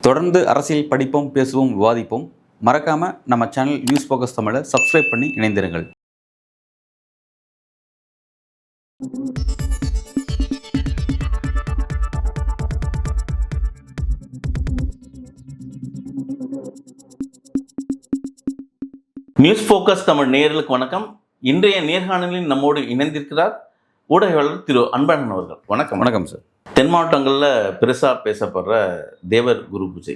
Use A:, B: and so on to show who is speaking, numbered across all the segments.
A: தொடர்ந்து அரசியல் படிப்போம், பேசுவோம், விவாதிப்போம். மறக்காம நம்ம சேனல் நியூஸ் ஃபோக்கஸ் தமிழை சப்ஸ்கிரைப் பண்ணி இணைந்திருங்கள்.
B: நியூஸ் ஃபோக்கஸ் தமிழ் நேயர்களுக்கு வணக்கம். இன்றைய நேர்காணலில் நம்மோடு இணைந்திருக்கிறார் ஊடகவாளர் திரு அன்பழகன் அவர்கள். வணக்கம்.
A: வணக்கம் சார்.
B: தென் மாவட்டங்களில் பெருசாக பேசப்படுற தேவர் குரு பூஜை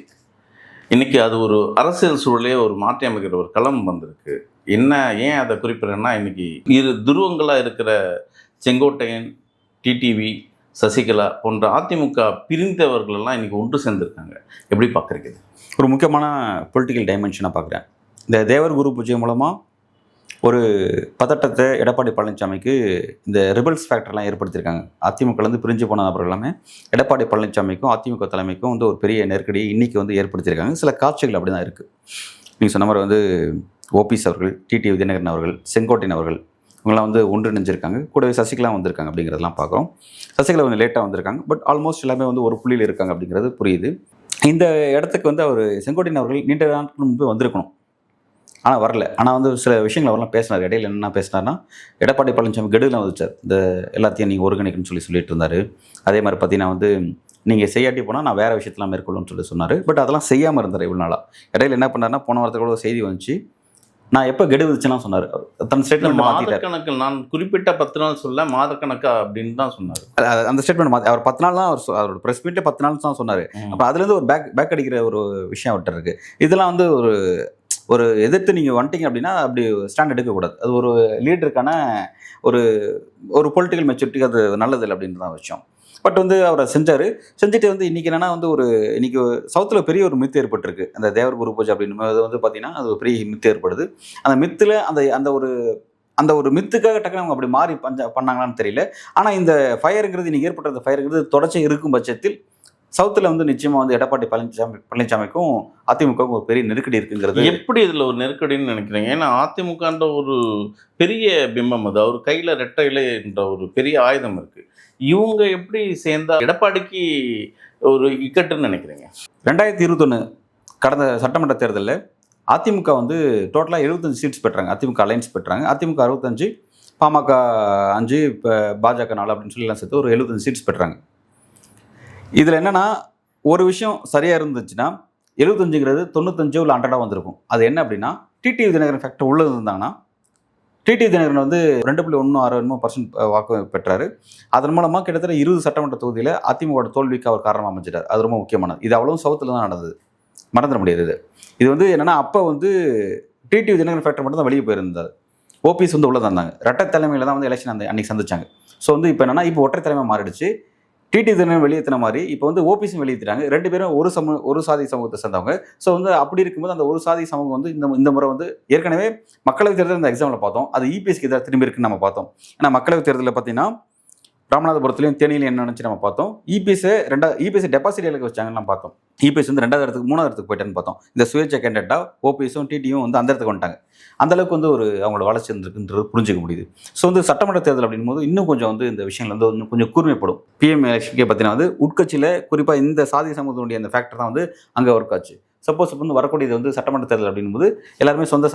B: இன்னைக்கு அது ஒரு அரசியல் சூழலே ஒரு மாற்றி அமைக்கிற ஒரு களம் வந்திருக்கு. ஏன் அதை குறிப்பிட்றேன்னா, இன்னைக்கு இரு துருவங்களாக இருக்கிற செங்கோட்டையன், டிடிவி, சசிகலா போன்ற அதிமுக பிரிந்தவர்களெல்லாம் இன்னைக்கு ஒன்று சேர்ந்துருக்காங்க. எப்படி பார்க்குறீங்க?
A: ஒரு முக்கியமான பொலிட்டிக்கல் டைமென்ஷனாக பார்க்குறேன். இந்த தேவர் குரு பூஜை மூலமாக ஒரு பதட்டத்தை எடப்பாடி பழனிசாமிக்கு இந்த ரிபல்ஸ் ஃபேக்டர்லாம் ஏற்படுத்தியிருக்காங்க. அதிமுகலேருந்து பிரிஞ்சு போன நபர்கள் எல்லாமே எடப்பாடி பழனிசாமிக்கும் அதிமுக தலைமைக்கும் வந்து ஒரு பெரிய நெருக்கடியை இன்றைக்கி வந்து ஏற்படுத்தியிருக்காங்க. சில காட்சிகள் அப்படி தான் இருக்குது. நீங்கள் சொன்ன மாதிரி வந்து ஓபிஎஸ் அவர்கள், டிடிவி தினகரன் அவர்கள், செங்கோட்டையன் அவர்கள் இவங்களாம் வந்து ஒன்றிணைஞ்சிருக்காங்க. கூடவே சசிகலா வந்திருக்காங்க அப்படிங்கிறதெல்லாம் பார்க்குறோம். சசிகலா கொஞ்சம் லேட்டாக வந்திருக்காங்க. பட் ஆல்மோஸ்ட் எல்லாமே வந்து ஒரு புள்ளியில் இருக்காங்க அப்படிங்கிறது புரியுது. இந்த இடத்துக்கு வந்து அவர் செங்கோட்டையன் அவர்கள் நீண்ட நாட்கள் முன்பு வந்திருக்கணும், ஆனால் வரல. ஆனால் வந்து சில விஷயங்கள் அவரெல்லாம் பேசினார். இடையில என்ன பேசினார்னா, எடப்பாடி பழனிசாமி கெடுலாம் வந்துச்சார். இந்த எல்லாத்தையும் நீங்கள் ஒருங்கிணைக்கணும்னு சொல்லிட்டு இருந்தார். அதே மாதிரி பார்த்தீங்கன்னா வந்து நீங்கள் செய்யாட்டி போனால் நான் வேறு விஷயத்தெலாம் மேற்கொள்ளுன்னு சொன்னார். பட் அதெல்லாம் செய்யாமல் இருந்தார் இவ்வளோ நாளாக. இடையில என்ன பண்ணார்னா, போன வாரத்தில் கூட செய்தி வந்துச்சு, நான் எப்போ கெடு விதிச்சுலாம் சொன்னார். தன் ஸ்டேட்மெண்ட் மாற்றிட்டார்.
B: கணக்கு நான் குறிப்பிட்ட 10 நாள் சொல்ல மாதக்கணக்கா அப்படின்னு தான் சொன்னார்.
A: அந்த ஸ்டேட்மெண்ட் மாற்றி அவர் 10 நாள் தான் அவரோட ப்ரெஸ் மீட்டே 10 நாள் தான் சொன்னார். அப்போ அதுலேருந்து ஒரு பேக் அடிக்கிற ஒரு விஷயம் அவர்கிட்ட இருக்குது. இதெல்லாம் வந்து ஒரு எதிர்த்து நீங்கள் வந்துட்டீங்க அப்படின்னா அப்படி ஸ்டாண்ட் எடுக்கக்கூடாது. அது ஒரு லீடருக்கான ஒரு பொலிட்டிக்கல் மெச்சூரிட்டிக்கு அது நல்லதில்லை அப்படின்றது தான் விஷயம். பட் வந்து அவரை செஞ்சுட்டு வந்து இன்றைக்கி என்னென்னா வந்து இன்றைக்கி சவுத்தில் பெரிய ஒரு மித்து ஏற்பட்டிருக்கு. அந்த தேவர் குரு பூஜை அப்படின்னு வந்து பார்த்தீங்கன்னா அது ஒரு பெரிய மித்து ஏற்படுது. அந்த மித்தில் அந்த ஒரு மித்துக்காக டக்குனு அவங்க அப்படி மாறி பண்ணாங்களான்னு தெரியல. ஆனால் இந்த ஃபயருங்கிறது இன்றைக்கி ஏற்பட்ட அந்த ஃபயருங்கிறது தொடர்ச்சி இருக்கும் பட்சத்தில் சவுத்தில் வந்து நிச்சயமாக வந்து எடப்பாடி பழனிசாமிக்கும் அதிமுகவுக்கும் ஒரு பெரிய நெருக்கடி இருக்குங்கிறது.
B: எப்படி இதில் ஒரு நெருக்கடின்னு நினைக்கிறீங்க? ஏன்னா அதிமுகன்ற ஒரு பெரிய பிம்பம், அது அவர் கையில் ரெட்டை இலை என்ற ஒரு பெரிய ஆயுதம் இருக்குது. இவங்க எப்படி சேர்ந்தா எடப்பாடிக்கு ஒரு இக்கட்டுன்னு நினைக்கிறீங்க?
A: 2021 கடந்த சட்டமன்ற தேர்தலில் அதிமுக வந்து டோட்டலாக 75 சீட்ஸ் பெற்றாங்க. அதிமுக அலைன்ஸ் பெற்றாங்க. அதிமுக 65, பாமக 5, இப்போ பாஜக 4 அப்படின்னு சொல்லி எல்லாம் சேர்த்து ஒரு 75 சீட்ஸ் பெற்றாங்க. இதில் என்னென்னா, ஒரு விஷயம் சரியாக இருந்துச்சுன்னா 75ங்கிறது 95 இல்லை 100 வந்திருக்கும். அது என்ன அப்படின்னா, டிடிவி தினகரன் ஃபேக்டர் உள்ளே இருந்தாங்கன்னா, டிடிவி தினகரன் வந்து 2.16% வாக்கு பெற்றார். அதன் மூலமாக கிட்டத்தட்ட 20 சட்டமன்ற தொகுதியில் அதிமுக தோல்விக்கு அவர் காரணமாக அமைச்சிட்டார். அது ரொம்ப முக்கியமானது. இது அவ்வளோ சவுத்தில் தான் நடந்தது, மறந்துட முடியாது. இது வந்து என்னென்னா, அப்போ வந்து டிடிவி தினகரன் ஃபேக்டர் மட்டும் தான் வெளியே போயிருந்தார். ஓபிஎஸ் வந்து உள்ளே தான் இருந்தாங்க. ரெட்டை தலைமையில் தான் வந்து எலெக்ஷன் அன்றைக்கி சந்திச்சாங்க. ஸோ வந்து இப்போ என்னென்னா, இப்போ ஒற்றை தலைமை மாறிடுச்சு. டிடிவி தினகரன் வெளியேற்றின மாதிரி இப்போ வந்து ஓபிஎஸும் வெளியேற்றிட்டாங்க. 2 பேரும் ஒரு சாதி சமூகத்தை சேர்ந்தவங்க. ஸோ வந்து அப்படி இருக்கும்போது அந்த ஒரு சாதி சமூகம் வந்து இந்த முறை வந்து ஏற்கனவே மக்களவைத் தேர்தல் இந்த எக்ஸாமில் பார்த்தோம். அது இபிஎஸ்க்கு எதிராக திரும்பி இருக்குன்னு நம்ம பார்த்தோம். ஏன்னா மக்களவைத் தேர்தலில் பார்த்தீங்கன்னா ராமநாதபுரத்துலையும் தேனியிலையும் என்ன நினச்சி நம்ம பார்த்தோம். இபிஎஸ் டெபாசிட் இலக்கு வச்சாங்கன்னு நம்ம பார்த்தோம். இபிஎஸ் வந்து 2வது இடத்துக்கு 3வது இடத்துக்கு போயிட்டேன்னு பார்த்தோம். இந்த சுயேட்சை கேண்டிடேட்டாக ஓபிஎஸும் டிடியும் வந்து அந்த இடத்துக்கு வந்துட்டாங்க. அந்தளவுக்கு வந்து அவங்களோட வளர்ச்சி இருந்திருக்குன்றது புரிஞ்சிக்க முடியுது. ஸோ வந்து சட்டமன்ற தேர்தல் அப்படின் போது இன்னும் கொஞ்சம் வந்து இந்த விஷயங்கள் வந்து இன்னும் கொஞ்சம் கூர்மைப்படும். பிஎம் எலெக்ஷனுக்கே பார்த்தீங்கன்னா வந்து உட்கட்சியில் குறிப்பாக இந்த சாதி சமூகத்தினுடைய அந்த ஃபேக்டர் தான் வந்து அங்கே ஒர்க் ஆச்சு. சப்போஸ் வந்து வரக்கூடியது வந்து சட்டமன்ற தேர்தல் அப்படின்போது எல்லாருமே சொந்த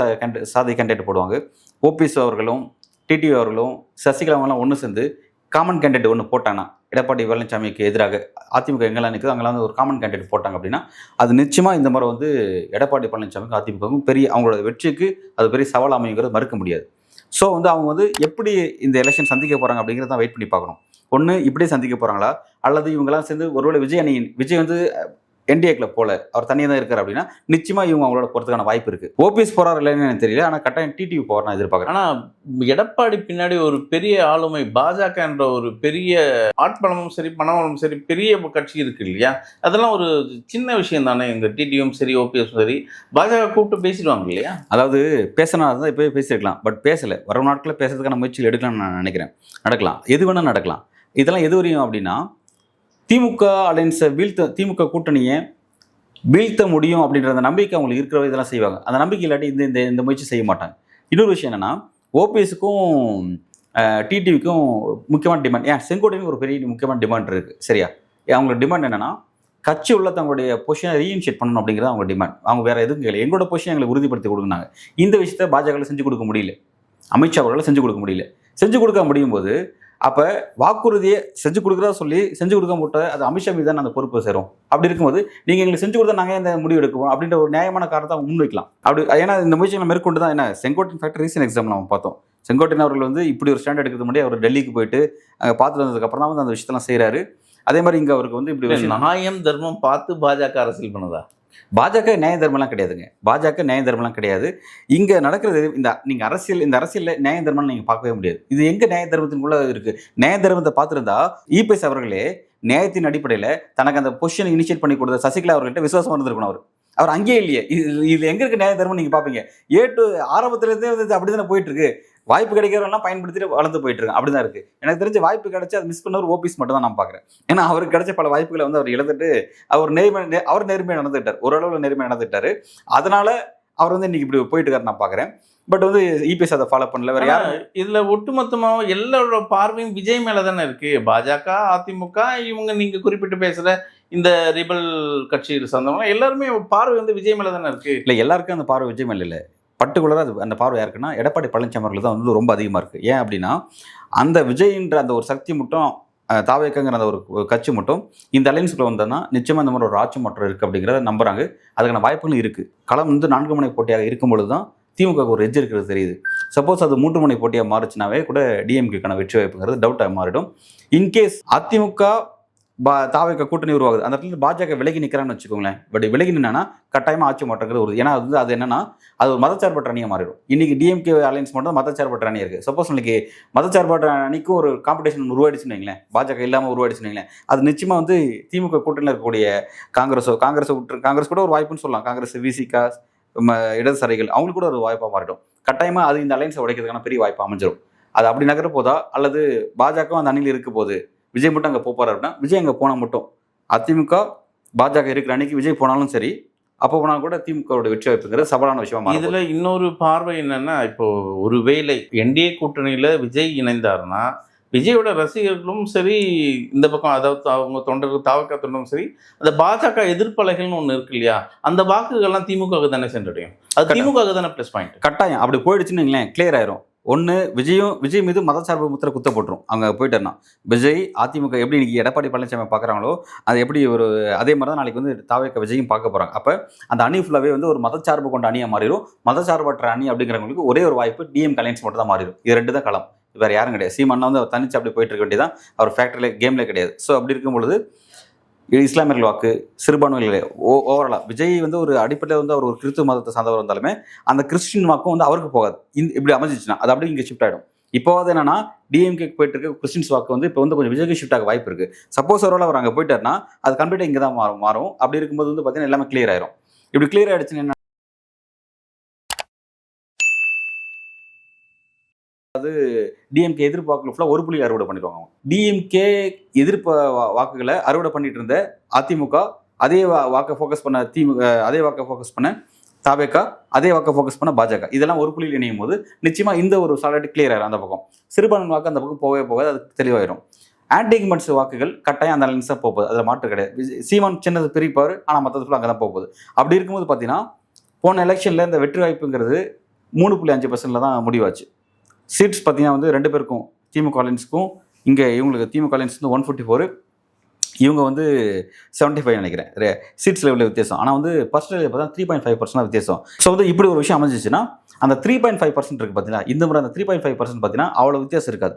A: சாதி கேண்டிடேட் போடுவாங்க. ஓபிஎஸ் அவர்களும் டிடிவி அவர்களும் சசிகலாவெல்லாம் ஒன்று சேர்ந்து காமன் கேண்டிடேட் ஒன்று போட்டாங்கன்னா, எடப்பாடி பழனிசாமிக்கு எதிராக அதிமுக எங்கெல்லாம் நிற்குது அங்கெல்லாம் வந்து ஒரு காமன் கேண்டிடேட் போட்டாங்க அப்படின்னா, அது நிச்சயமாக இந்த முறை வந்து எடப்பாடி பழனிசாமிக்கும் அதிமுகவுக்கும் பெரிய அவங்களோட வெற்றிக்கு அது பெரிய சவால் அமைங்கிறது மறுக்க முடியாது. ஸோ வந்து அவங்க வந்து எப்படி இந்த எலெக்ஷன் சந்திக்க போகிறாங்க அப்படிங்கிறத தான் வெயிட் பண்ணி பார்க்கணும். ஒன்று இப்படியே சந்திக்க போகிறாங்களா, அல்லது இவங்கெல்லாம் சேர்ந்து ஒருவேளை விஜய் வந்து என்டிஏக்கில் போல அவர் தனியாக தான் இருக்கார் அப்படின்னா நிச்சயமாக இவங்க அவங்களோட போகிறதுக்கான வாய்ப்பு இருக்குது. ஓபிஎஸ் போகிறார் இல்லைன்னு எனக்கு தெரியல, ஆனால் கட்டாயம் டிடிவி போகிறார் நான் எதிர்பார்க்குறேன்.
B: ஆனால் எடப்பாடி பின்னாடி ஒரு பெரிய ஆளுமை பாஜக என்ற ஒரு பெரிய ஆட்பலமும் சரி பணமும் சரி பெரிய கட்சி இருக்கு இல்லையா? அதெல்லாம் ஒரு சின்ன விஷயம் தானே. இந்த டிடிவியும் சரி ஓபிஎஸும் சரி பாஜக கூப்பிட்டு பேசிடுவாங்க இல்லையா?
A: அதாவது பேசினா தான் இப்போயே பேசியிருக்கலாம். பட் பேசலை. வரும் நாட்களில் பேசுறதுக்கான முயற்சிகள் எடுக்கலாம்னு நான் நினைக்கிறேன். நடக்கலாம், எது வேணால் நடக்கலாம். இதெல்லாம் எது வரையும் அப்படின்னா, திமுக அலைன்ஸை திமுக கூட்டணியை வீழ்த்த முடியும் அப்படின்ற அந்த நம்பிக்கை அவங்களுக்கு இருக்கிற இதெல்லாம் செய்வாங்க. அந்த நம்பிக்கை இல்லாட்டி இந்த முயற்சி செய்ய மாட்டாங்க. இன்னொரு விஷயம் என்னென்னா, ஓபிஎஸ்க்கும் டிடிவிக்கும் முக்கியமான டிமாண்ட், செங்கோட்டையும் ஒரு பெரிய முக்கியமான டிமாண்ட் இருக்குது. சரியா? அவங்களோட டிமாண்ட் என்னென்னா, கட்சி உள்ள தங்களுடைய பொசிஷனை ரீஇனிஷியேட் பண்ணணும் அப்படிங்கிறது அவங்க டிமாண்ட். அவங்க வேற எதுவும் கேட்கல. எங்களோட பொசிஷன் எங்களுக்கு உறுதிப்படுத்தி கொடுங்க. இந்த விஷயத்தை பாஜக செஞ்சு கொடுக்க முடியல. அமித்ஷா அவர்களை செஞ்சு கொடுக்க முடியல. செஞ்சு கொடுக்க முடியும் போது அப்போ வாக்குறுதியை செஞ்சு கொடுக்குறதா சொல்லி செஞ்சு கொடுக்க மாட்டோம், அது அமித்ஷா மீது தான் அந்த பொறுப்பு சேரும். அப்படி இருக்கும்போது நீங்கள் எங்களுக்கு செஞ்சு கொடுத்தா நாங்கள் இந்த முடிவு எடுக்குவோம் அப்படின்ற ஒரு நியாயமான காரணத்தை அவங்க முன்வைக்கலாம். அப்படி ஏன்னா இந்த முயற்சிகளை மேற்கொண்டு தான் என்ன செங்கோட்டையன் ஃபேக்டர் ரீசன் எக்ஸாம்பிள் நம்ம பார்த்தோம். செங்கோட்டையன் அவர்கள் வந்து இப்படி ஒரு ஸ்டாண்ட் எடுக்கிறது முன்னாடி அவர் டெல்லிக்கு போயிட்டு அங்கே பார்த்துட்டு வந்ததுக்கப்புறம் தான் வந்து அந்த விஷயத்தெல்லாம் செய்கிறாரு. அதே மாதிரி இங்கே அவருக்கு வந்து இப்படி
B: நியாயம் தர்மம் பார்த்து பாஜக அரசியல் பண்ணுதா?
A: பாஜக நியாய தர்மம்லாம் கிடையாதுங்க. பாஜக நியாய தர்மம்லாம் கிடையாது. இங்கே நடக்கிறது இந்த அரசியலில் நியாய தர்மம் நீங்கள் பார்க்கவே முடியாது. இது எங்கே நியாய தர்மத்தின்குள்ள இருக்கு? நியாய தர்மத்தை பார்த்துருந்தா இபிஎஸ் அவர்களே நியாயத்தின் அடிப்படையில் தனக்கு அந்த பொசிஷனை இனிஷியேட் பண்ணி கொடுத்த சசிகலா அவர்கள்ட்ட விசுவாசம் இருந்திருக்கணும். அவர் அங்கேயே இல்லையே. இது எங்க இருக்கு நியாய தர்மம் நீங்க பாப்பீங்க. ஆரம்பத்திலேருந்தே வந்து அப்படிதானே போயிட்டு இருக்கு. வாய்ப்பு கிடைக்கிறவெல்லாம் பயன்படுத்திட்டு வளர்ந்து போயிட்டு இருக்கு. அப்படிதான் இருக்கு. எனக்கு தெரிஞ்ச வாய்ப்பு கிடைச்சி அதை மிஸ் பண்ண ஒரு ஓபிஎஸ் மட்டும் தான் நான் பாக்குறேன். ஏன்னா அவருக்கு கிடைச்ச பல வாய்ப்புகளை வந்து அவர் இழந்துட்டு அவர் நேர்மையாக நடந்துட்டார். ஓரளவுல நேர்மையாக நடந்துட்டாரு. அதனால அவர் வந்து இன்னைக்கு இப்படி போயிட்டு இருக்காரு நான் பாக்குறேன். பட் வந்து இபிஎஸ் அதை ஃபாலோ பண்ணல. வேற யாரும்
B: இதுல ஒட்டுமொத்தமாக எல்லாரோட பார்வையும் விஜய் மேல தானே இருக்கு. பாஜக, அதிமுக, இவங்க நீங்க குறிப்பிட்டு பேசுற இந்த ரிபல் கட்சியில் சார்ந்தவங்க எல்லாருமே பார்வை வந்து விஜய் மேல தானே இருக்கு.
A: இல்லை, எல்லாருக்கும் அந்த பார்வை விஜய் மேல இல்லை. பர்டிகுலராக அது அந்த பார்வை யாருக்குன்னா எடப்பாடி பழனிசாமி அவர்கள் தான் வந்து ரொம்ப அதிகமாக இருக்குது. ஏன் அப்படின்னா அந்த விஜய்ன்ற அந்த ஒரு சக்தி மட்டும் தாவேக்கங்கிற அந்த ஒரு கட்சி மட்டும் இந்த அலைன்ஸுக்குள்ள வந்தோன்னா நிச்சயமாக இந்த மாதிரி ஒரு ஆட்சி மாற்றம் இருக்குது அப்படிங்கிறத நம்புறாங்க. அதுக்கான வாய்ப்புகளும் இருக்குது. களம் வந்து 4 முனை போட்டியாக இருக்கும்பொழுது தான் திமுக ஒரு எஜ் இருக்கிறது தெரியுது. சப்போஸ் அது 3 முனை போட்டியாக மாறுச்சுனாவே கூட டிஎம்கேக்கான வெற்றி வாய்ப்புங்கிறது டவுட்டாக மாறிடும். இன்கேஸ் அதிமுக தாவேக கூட்டணி உருவாகுது, அந்த இடத்துல பாஜக விலகி நிற்கிறான்னு வச்சுக்கோங்களேன். பட் விலகி நின்னா கட்டாயமாக ஆட்சி மாற்றங்கிறது ஒரு, ஏன்னா அது என்னன்னா அது ஒரு மதச்சார்பற்ற அணியாக மாறிடும். இன்னைக்கு டிஎம்கே அலைன்ஸ் மட்டும் மதச்சார்பற்ற அணி இருக்குது. சப்போஸ் இன்னைக்கு மதச்சார்பற்ற அணிக்கும் ஒரு காம்படிஷன் உருவாயிடுச்சுன்னு வைங்களேன், பாஜக இல்லாமல் உருவாயிடுச்சுன்னு வைங்களேன், அது நிச்சயமாக வந்து திமுக கூட்டணியில் இருக்கக்கூடிய காங்கிரஸ் கூட ஒரு வாய்ப்புன்னு சொல்லலாம். காங்கிரஸ், விசிகா, இடதுசாரிகள் அவங்களுக்கு கூட ஒரு வாய்ப்பாக மாறிடும். கட்டாயமாக அது இந்த அலைன்ஸை உடைக்கிறதுக்கான பெரிய வாய்ப்பு அமைஞ்சிடும். அது அப்படி நகர போதா அல்லது பாஜகவும் அந்த அணியில் இருக்க போது விஜய் மட்டும் அங்கே போப்பாரு அப்படின்னா விஜய் அங்கே போனால் மட்டும் அதிமுக பாஜக இருக்கிற அன்னைக்கு விஜய் போனாலும் சரி, அப்போ போனால் கூட திமுகவோட வெற்றி வாய்ப்புங்கிறது சவாலான விஷயமா.
B: இதுல இன்னொரு பார்வை என்னன்னா, இப்போ ஒருவேளை என்டிஏ கூட்டணியில விஜய் இணைந்தாருன்னா விஜயோட ரசிகர்களும் சரி, இந்த பக்கம் அதாவது அவங்க தொண்டர்கள் தாவக்கா தொண்டரும் சரி, அந்த பாஜக எதிர்ப்பலைகள்னு ஒன்று இருக்கு இல்லையா, அந்த வாக்குகள்லாம் திமுகவுக்கு தானே சென்றடையும். அது திமுக தானே ப்ளஸ் பாயிண்ட்.
A: கட்டாயம் அப்படி போயிடுச்சுன்னு வைங்களேன், கிளியர் ஆயிரும். ஒன்று விஜய் மீது மதச்சார்பு முத்திரை குத்த போட்டுரும். அவங்க போயிட்டேன்னா விஜய் அதிமுக எப்படி இன்னைக்கு எடப்பாடி பழனிசாமி பார்க்குறாங்களோ அது எப்படி ஒரு அதே மாதிரி தான் நாளைக்கு வந்து தாவேக்க விஜயும் பார்க்க போகிறாங்க. அப்போ அந்த அணி ஃபுல்லாகவே வந்து ஒரு மதச்சார்பு கொண்ட அணியாக மாறிடும். மதச்சார்பற்ற அணி அப்படிங்கிறவங்களுக்கு ஒரே ஒரு வாய்ப்பு டிஎம் அலைன்ஸ் மட்டும் தான் மாறிடும். இது 2 தான் களம், வேறு யாரும் கிடையாது. சீமானா வந்து அவர் தனிச்சு அப்படி போயிட்டு இருக்க வேண்டியதான், அவர் ஃபேக்டரியில் கேம்லேயே கிடையாது. ஸோ அப்படி இருக்கும் பொழுது இஸ்லாமியர்கள் வாக்கு, சிறுபான்மையிலே ஓவராலாக விஜய் வந்து ஒரு அடிப்படையில் வந்து அவர் ஒரு கிறிஸ்துவ மதத்தை சார்ந்தவர் இருந்தாலுமே அந்த கிறிஸ்டின் வாக்கும் வந்து அவருக்கு போகாது. இப்படி அமைஞ்சிச்சுன்னா அது அப்படியே இங்கே ஷிஃப்ட் ஆகிடும். இப்போது என்னன்னா டிஎம்கே போயிட்டு இருக்க கிறிஸ்டின்ஸ் வாக்கு வந்து இப்போ வந்து கொஞ்சம் விஜய்க்கு ஷிஃப்ட் ஆக வாய்ப்பு இருக்குது. சப்போஸ் ஒருவேளை அவர் அங்கே போயிட்டாருன்னா அது கம்ப்ளீட்டாக இங்கே தான் மாறும். அப்படி இருக்கும்போது வந்து பார்த்தீங்கன்னா எல்லாமே கிளியர் ஆயிரும். இப்படி கிளியர் ஆகிடுச்சுன்னு என்ன, அது டிஎம்கே எதிர்ப்பு வாக்குகள் ஃபுல்லாக ஒரு புள்ளி அறுவடை பண்ணிடுவாங்க. டிஎம்கே எதிர்ப்பு வாக்குகளை அறுவடை பண்ணிட்டு இருந்த அதிமுக அதே வாக்கை ஃபோக்கஸ் பண்ண அதே வாக்கை ஃபோக்கஸ் பண்ண தாவேக்கா, அதே வாக்கை ஃபோக்கஸ் பண்ண பாஜக, இதெல்லாம் ஒரு புள்ளியில் இணையும் போது நிச்சயமாக இந்த ஒரு சாலிட்டி கிளியர் ஆயிரும். அந்த பக்கம் சிறுபான்மை வாக்கு அந்த பக்கம் போகாது, அது தெளிவாயிரும். ஆன்டிகமெண்ட்ஸ் வாக்குகள் கட்டாயம் அந்த அலைன்ஸாக போகுது, அதில் மாற்று கிடையாது. சீமான் சின்னது பிரிப்பார், ஆனால் மற்றது ஃபுல்லாக அங்கே தான் போகுது. அப்படி இருக்கும்போது பார்த்தீங்கன்னா போன எலெக்ஷனில் இந்த வெற்றி வாய்ப்புங்கிறது 3.5% தான் முடிவாச்சு. சீட்ஸ் பார்த்தீங்கன்னா வந்து 2 பேருக்கும் திமுக அலைன்ஸுக்கும் இங்கே இவங்களுக்கு திமுக அலைன்ஸ் வந்து 154, இவங்க வந்து 75 நினைக்கிறேன் சீட்ஸ் லெவலில் வித்தியாசம். ஆனால் வந்து பர்சன்டேஜ் பார்த்தா 3.5% வித்தியாசம். ஸோ வந்து இப்படி ஒரு விஷயம் அமைஞ்சிச்சுன்னா அந்த 3.5% இருக்குது பார்த்தீங்கன்னா, இந்த முறை அந்த 3.5% பார்த்தீங்கன்னா அவ்வளோ வித்தியாசம் இருக்காது.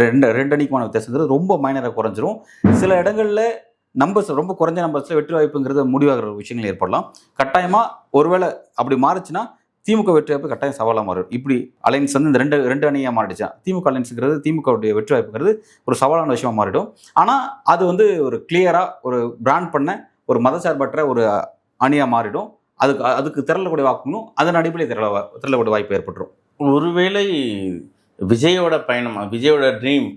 A: ரெண்டு அணிக்குமான வித்தியாசம் ரொம்ப மைனராக குறைஞ்சிரும். சில இடங்களில் நம்பர்ஸ் ரொம்ப குறைஞ்ச நம்பர்ஸில் வெற்றி வாய்ப்புங்கிறது முடிவாகிற விஷயங்கள் ஏற்படலாம். கட்டாயமாக ஒருவேளை அப்படி மாறுச்சுன்னா திமுக வெற்றி வாய்ப்பு கட்டாயம் சவாலாக மாறும். இப்படி அலைன்ஸ் வந்து இந்த ரெண்டு அணியாக மாறிடுச்சா திமுக அலைன்ஸுங்கிறது திமுகவுடைய வெற்றி வாய்ப்புங்கிறது ஒரு சவாலான விஷயமா மாறிடும். ஆனால் அது வந்து ஒரு கிளியராக ஒரு பிராண்ட் பண்ண ஒரு மதச்சார்பற்ற ஒரு அணியாக மாறிடும். அதுக்கு திரளக்கூடிய வாக்குகளும் அதன் அடிப்படையில் திரளக்கூடிய வாய்ப்பு ஏற்பட்டுரும்.
B: ஒருவேளை விஜயோட பயணம், விஜயோட ட்ரீம்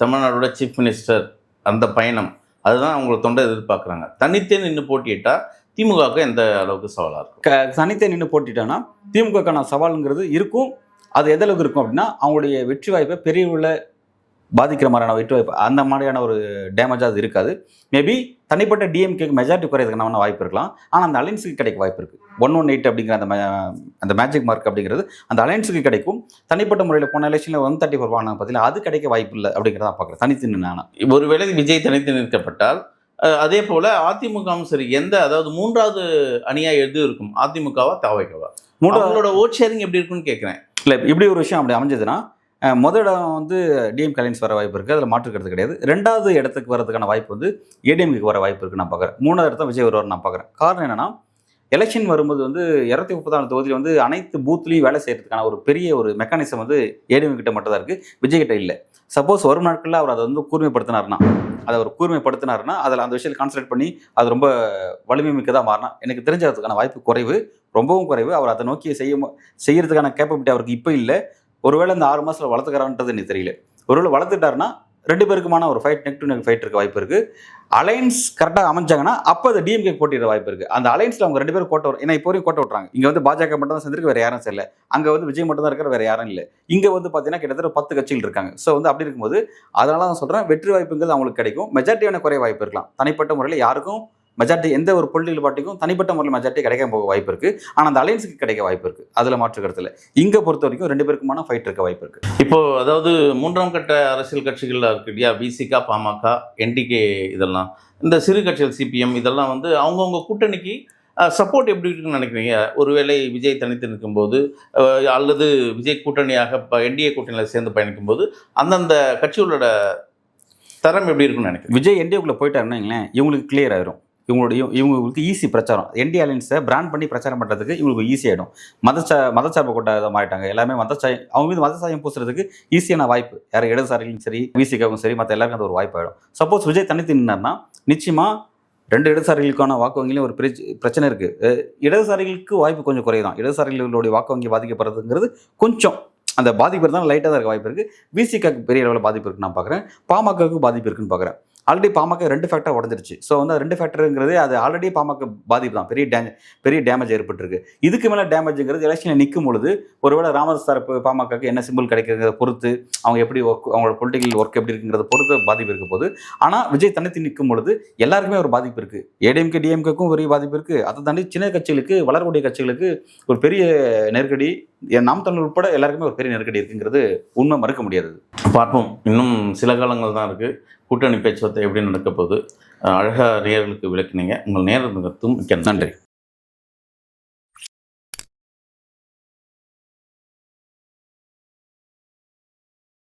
B: தமிழ்நாடோட சீஃப் மினிஸ்டர் அந்த பயணம் அதுதான் அவங்களை தொண்டை எதிர்பார்க்குறாங்க. தனித்தே நின்று போட்டியிட்டா திமுகவுக்கு எந்த அளவுக்கு சவாலாக இருக்கும்?
A: தனித்தே நின்று போட்டிட்டான்னா திமுகக்கான சவாலுங்கிறது இருக்கும். அது எந்த அளவுக்கு இருக்கும் அப்படின்னா அவங்களுடைய வெற்றி வாய்ப்பை பெரிய உள்ள பாதிக்கிற மாதிரியான வெற்றி வாய்ப்பு அந்த மாதிரியான ஒரு டேமேஜாக அது இருக்காது. மேபி தனிப்பட்ட டிஎம்கேக்கு மெஜாரிட்டி குறையிறதுக்கான வாய்ப்பு இருக்கலாம். ஆனால் அந்த அலைன்ஸுக்கு கிடைக்க வாய்ப்பு இருக்குது. 118 அப்படிங்கிற அந்த மேஜிக் மார்க் அப்படிங்கிறது அந்த அலைன்ஸுக்கு கிடைக்கும். தனிப்பட்ட முறையில் போன எலெக்ஷனில் 134 வாங்கினாங்க பார்த்தீங்கன்னா, அது கிடைக்க வாய்ப்பு இல்லை அப்படிங்கிறத பார்க்குறேன். தனித்து நின்று
B: ஒருவேளை விஜய் தனித்து நிற்கப்பட்டால் அதே போல அதிமுகவும் சரி, அதாவது மூன்றாவது அணியா எது இருக்கும்? அதிமுகவா தவைக்கவா? அவங்களோட ஓட் ஷேரிங் எப்படி இருக்குன்னு கேட்குறேன்.
A: இல்லை, இப்படி ஒரு விஷயம் அப்படி அமைஞ்சதுன்னா முதல் இடம் வந்து டிஎம்கே அலைன்ஸ் வர வாய்ப்பு இருக்குது. அதில் மாற்றுக்கிறது கிடையாது. 2வது இடத்துக்கு வரதுக்கான வாய்ப்பு வந்து ஏடிஎம்கேக்கு வர வாய்ப்பு இருக்குது நான் பார்க்குறேன். 3வது இடத்த விஜய் வருவார் நான் பார்க்குறேன். காரணம் என்னன்னா, எலெக்ஷன் வரும்போது வந்து 234 தொகுதியில் வந்து அனைத்து பூத்லையும் வேலை செய்யறதுக்கான ஒரு பெரிய ஒரு மெக்கானிசம் வந்து ஏடிஎம் கிட்ட மட்டும் தான் இருக்குது, விஜய் கிட்ட இல்லை. சப்போஸ் வரும் நாட்களில் அவர் அதை வந்து கூர்மைப்படுத்தினார்னா அதில் அந்த விஷயத்தில் கான்சன்ட்ரேட் பண்ணி அது ரொம்ப வலிமை மிக்கதாக மாறினா எனக்கு தெரிஞ்சதுக்கான வாய்ப்பு குறைவு, ரொம்பவும் குறைவு. அவர் அதை நோக்கி செய்யறதுக்கான கேப்பபிலிட்டி அவருக்கு இப்போ இல்லை. ஒருவேளை இந்த 6 மாதத்தில் வளர்த்துக்கிறான்றது எனக்கு தெரியல. ஒருவேளை வளர்த்துட்டாருன்னா 2 பேருக்குமான ஒரு fight, neck to neck fight இருக்க வாய்ப்பு இருக்குது. அலைன்ஸ் கரெக்டாக அமைஞ்சாங்கன்னா அப்போ அது டிஎம்கே போட்டியிட வாய்ப்பு இருக்குது. அந்த அலைன்ஸில் அவங்க 2 பேரும் கோட்டை வரும். ஏன்னா இப்போ வரைக்கும் கோட்டை விட்றாங்க. இங்கே வந்து பாஜக மட்டும் தான் சேர்ந்துருக்கு, வேறு யாரும் சரியில்லை. அங்கே வந்து விஜய் மட்டும் தான் இருக்கிற, வேறு யாரும் இல்லை. இங்கே வந்து பார்த்தீங்கன்னா கிட்டத்தட்ட 10 கட்சிகள் இருக்காங்க. ஸோ வந்து அப்படி இருக்கும்போது அதனால தான் சொல்கிறேன், வெற்றி வாய்ப்புங்கிறது அவங்களுக்கு கிடைக்கும். மெஜாரிட்டியான குறைய வாய்ப்பு இருக்கலாம். தனிப்பட்ட முறையில் யாருக்கும் மெஜாரிட்டி, எந்த ஒரு பொலிட்டிக்கல் பார்ட்டிக்கும் தனிப்பட்ட முறையில் மெஜாரிட்டி கிடைக்க போக வாய்ப்பு இருக்குது. ஆனால் அந்த அலைன்ஸுக்கு கிடைக்க வாய்ப்பு இருக்குது. அதில் மாற்று கருத்தில் இங்கே பொறுத்த வரைக்கும் 2 பேருக்குமான ஃபைட் இருக்க வாய்ப்பு இருக்குது.
B: இப்போ அதாவது 3ஆம் கட்ட அரசியல் கட்சிகள்லாம் இருக்கு இல்லையா, விசிகா, பாமக, என்டிகே, இதெல்லாம் இந்த சிறு கட்சிகள் சிபிஎம் இதெல்லாம் வந்து அவங்கவுங்க கூட்டணிக்கு சப்போர்ட் எப்படி இருக்குன்னு நினைக்கிறீங்க? ஒருவேளை விஜய் தனித்து நிற்கும்போது அல்லது விஜய் கூட்டணியாக இப்போ என்டிஏ கூட்டணியில் சேர்ந்து பயணிக்கும்போது அந்தந்த கட்சிகளோட தரம் எப்படி இருக்குன்னு நினைக்கிறேன்?
A: விஜய் என்டிஏக்குள்ளே போயிட்டாருன்னா இவங்களுக்கு கிளியர் ஆயிரும். இவங்களுக்கு ஈஸி பிரச்சாரம். என்டி அலைன்ஸை பிராண்ட் பண்ணி பிரச்சாரம் பண்ணுறதுக்கு இவங்களுக்கு ஈஸி ஆகிடும். மதச்சார்பு கொண்டாத மாறிட்டாங்க. எல்லாமே அவங்க மீது மதசாயம் பூசுறதுக்கு ஈஸியான வாய்ப்பு. யாரும் இடதுசாரிகளும் சரி, விசிகாவும் சரி, மற்ற எல்லாருக்கும் அது ஒரு வாய்ப்பு ஆகிடும். சப்போஸ் விஜய் தனித்து நின்னார்னா நிச்சயமாக 2 இடதுசாரிகளுக்கான வாக்கு வங்கிலையும் ஒரு பிரச்சனை இருக்குது. இடதுசாரிகளுக்கு வாய்ப்பு கொஞ்சம் குறைதான். இடதுசாரிகளுடைய வாக்கு வங்கி பாதிக்கப்படுறதுங்கிறது கொஞ்சம் அந்த பாதிப்பு இருந்தாலும் லைட்டாக தான் இருக்க வாய்ப்பு இருக்குது. விசிகாக்கு பெரிய அளவில் பாதிப்பு இருக்குன்னு நான் பார்க்குறேன். பாமகவுக்கு பாதிப்பு இருக்குன்னு பார்க்குறேன். ஆல்ரெடி பாமக 2 ஃபேக்டர் உடஞ்சிருச்சு. ஸோ வந்து 2 ஃபேக்டருங்கிறது அது ஆல்ரெடி பாமக பாதிப்பு தான். பெரிய டேமேஜ் ஏற்பட்டிருக்கு. இதுக்கு மேலே டேமேஜுங்கிறது எலெக்ஷனில் நிற்கும் பொழுது ஒருவேளை ராமதாஸ் தரப்பு பாமகக்கு என்ன சிம்பிள் கிடைக்கிறத பொறுத்து, அவங்க எப்படி அவங்களோட பொலிட்டிக்கல் ஒர்க் எப்படி இருக்குங்கிறத பொறுத்து பாதிப்பு இருக்க போது. ஆனால் விஜய் தனித்து நிற்கும் பொழுது எல்லாருக்குமே ஒரு பாதிப்பு இருக்குது. ஏடிஎம்கே டிஎம்கேக்கும் பெரிய பாதிப்பு இருக்குது. அதை தாண்டி சின்ன கட்சிகளுக்கு, வளரக்கூடிய கட்சிகளுக்கு ஒரு பெரிய நெருக்கடி, நாம் தமிழ் உட்பட எல்லாருக்குமே ஒரு பெரிய நெருக்கடி இருக்குங்கிறது உண்மை, மறுக்க முடியாது.
B: பார்ப்போம். இன்னும் சில காலங்கள் தான் இருக்குது. கூட்டணி பேச்சுவார்த்தை எப்படி நடக்க போகுது? அழகாக நேயர்களுக்கு விளக்குனீங்க. உங்கள் நேரம் மிக்க நன்றி.